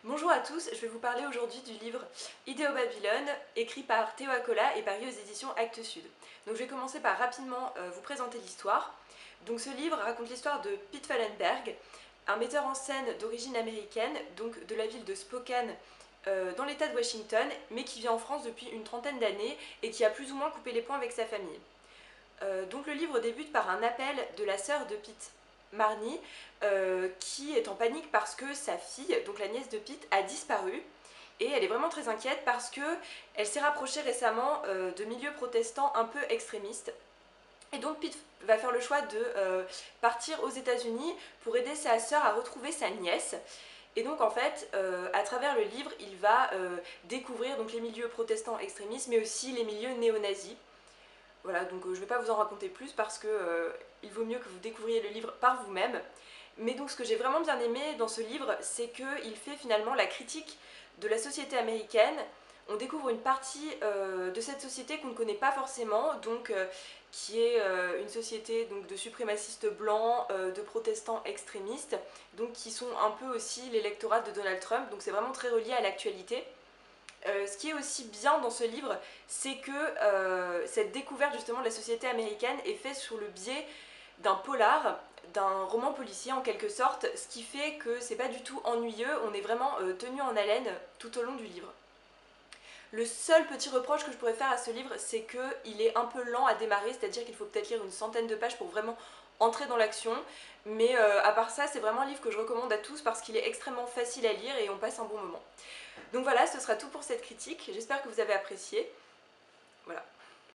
Bonjour à tous, je vais vous parler aujourd'hui du livre Idéo Babylone, écrit par Théo Acola et paru aux éditions Actes Sud. Donc je vais commencer par rapidement vous présenter l'histoire. Donc ce livre raconte l'histoire de Pete Fallenberg, un metteur en scène d'origine américaine, donc de la ville de Spokane dans l'état de Washington, mais qui vit en France depuis une trentaine d'années et qui a plus ou moins coupé les ponts avec sa famille. Donc le livre débute par un appel de la sœur de Pete, Marnie, qui est en panique parce que sa fille, donc la nièce de Pete, a disparu. Et elle est vraiment très inquiète parce qu'elle s'est rapprochée récemment de milieux protestants un peu extrémistes. Et donc Pete va faire le choix de partir aux États-Unis pour aider sa sœur à retrouver sa nièce. Et donc en fait, à travers le livre, il va découvrir donc, les milieux protestants extrémistes, mais aussi les milieux néo-nazis. Voilà, donc je ne vais pas vous en raconter plus parce que il vaut mieux que vous découvriez le livre par vous-même. Mais donc ce que j'ai vraiment bien aimé dans ce livre, c'est qu'il fait finalement la critique de la société américaine. On découvre une partie de cette société qu'on ne connaît pas forcément, donc qui est une société donc, de suprémacistes blancs, de protestants extrémistes, donc qui sont un peu aussi l'électorat de Donald Trump, donc c'est vraiment très relié à l'actualité. Ce qui est aussi bien dans ce livre, c'est que cette découverte justement de la société américaine est faite sur le biais d'un polar, d'un roman policier en quelque sorte, ce qui fait que c'est pas du tout ennuyeux, on est vraiment tenu en haleine tout au long du livre. Le seul petit reproche que je pourrais faire à ce livre, c'est qu'il est un peu lent à démarrer, c'est-à-dire qu'il faut peut-être lire une centaine de pages pour vraiment entrer dans l'action, mais à part ça, c'est vraiment un livre que je recommande à tous parce qu'il est extrêmement facile à lire et on passe un bon moment. Donc voilà, ce sera tout pour cette critique, j'espère que vous avez apprécié. Voilà.